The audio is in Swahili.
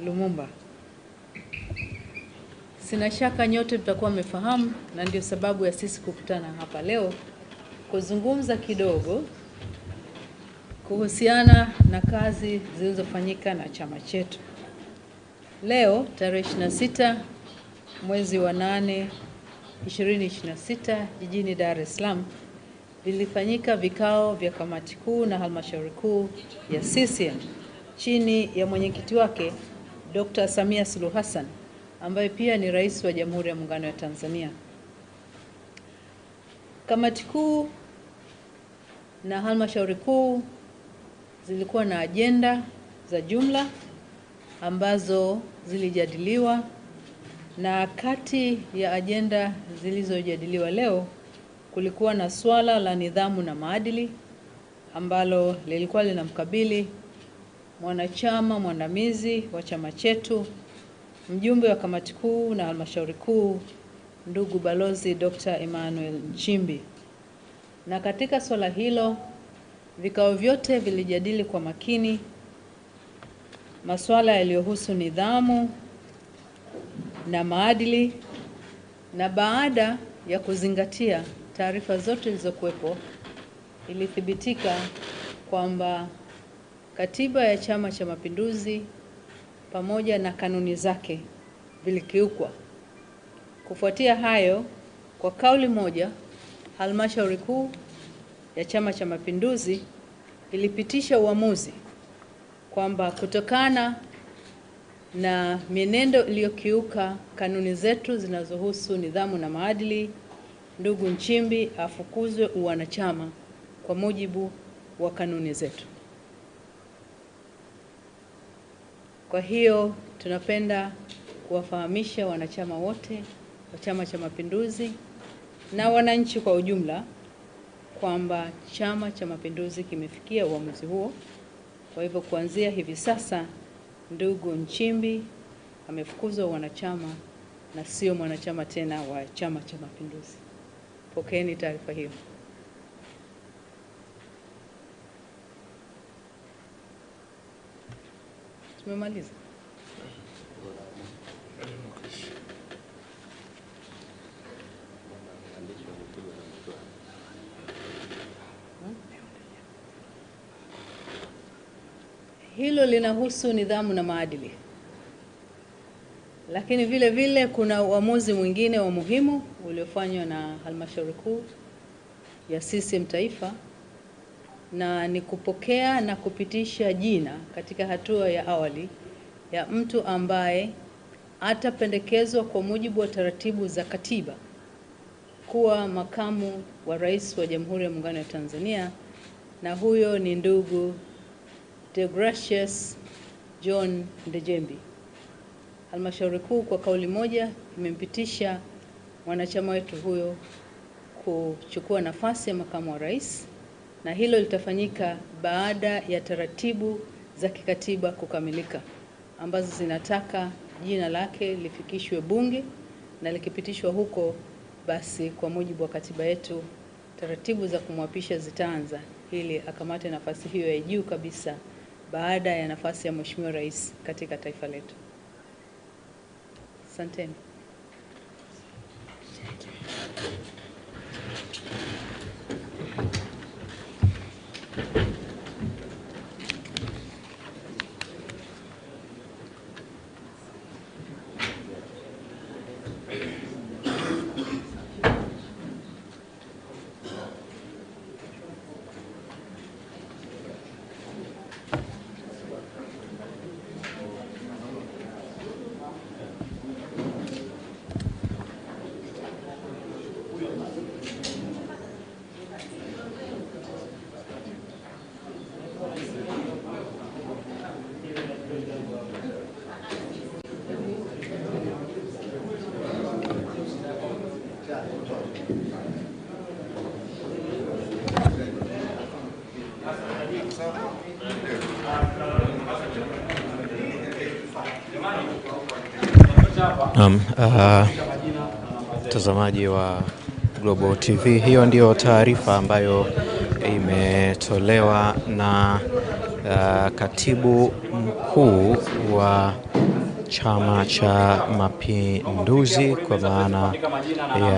Lumumba. Sina shaka nyote tutakuwa mmefahamu, na ndio sababu ya sisi kukutana hapa leo kuzungumza kidogo kuhusiana na kazi zilizofanyika na chama chetu. Leo tarehe 26 mwezi wa 8 2026 jijini Dar es Salaam vilifanyika vikao vya kamati kuu na halmashauri kuu ya CCM chini ya mwenyekiti wake Dr. Samia Suluhu Hassan ambaye pia ni rais wa Jamhuri ya Muungano wa Tanzania. Kamati kuu na halmashauri kuu zilikuwa na ajenda za jumla ambazo zilijadiliwa, na kati ya ajenda zilizojadiliwa leo kulikuwa na swala la nidhamu na maadili ambalo lilikuwa linamkabili mwanachama mwandamizi wa chama chetu, mjumbe wa kamati kuu na halmashauri kuu, ndugu Balozi Dr. Emmanuel Nchimbi. Na katika swala hilo vikao vyote vilijadili kwa makini masuala yaliyohusu nidhamu na maadili, na baada ya kuzingatia taarifa zote zilizokuwepo ilithibitika kwamba katiba ya Chama cha Mapinduzi pamoja na kanuni zake vilikiukwa. Kufuatia hayo, kwa kauli moja, halmashauri kuu ya Chama cha Mapinduzi ilipitisha uamuzi kwamba kutokana na mienendo iliyokiuka kanuni zetu zinazohusu nidhamu na maadili, ndugu Nchimbi afukuzwe uwanachama kwa mujibu wa kanuni zetu. Kwa hiyo tunapenda kuwafahamisha wanachama wote wa Chama cha Mapinduzi na wananchi kwa ujumla kwamba Chama cha Mapinduzi kimefikia uamuzi huo. Kwa hivyo kuanzia hivi sasa ndugu Nchimbi amefukuzwa wanachama na sio mwanachama tena wa Chama cha Mapinduzi. Pokeeni taarifa hiyo. Tumemaliza. Hilo linahusu nidhamu na maadili. Lakini vile vile kuna uamuzi mwingine wa muhimu uliofanywa na halmashauri kuu ya CCM Taifa, na ni kupokea na kupitisha jina katika hatua ya awali ya mtu ambaye atapendekezwa kwa mujibu wa taratibu za katiba kuwa makamu wa rais wa Jamhuri ya Muungano wa Tanzania, na huyo ni ndugu Deogratius John Ndejembi. Halmashauri kuu kwa kauli moja imempitisha mwanachama wetu huyo kuchukua nafasi ya makamu wa rais, na hilo litafanyika baada ya taratibu za kikatiba kukamilika ambazo zinataka jina lake lifikishwe Bunge, na likipitishwa huko basi kwa mujibu wa katiba yetu taratibu za kumwapisha zitaanza ili akamate nafasi hiyo ya juu kabisa baada ya nafasi ya Mheshimiwa Rais katika taifa letu. Asanteni. Mtazamaji wa Global TV, hiyo ndio taarifa ambayo imetolewa na katibu mkuu wa Chama cha Mapinduzi kwa maana ya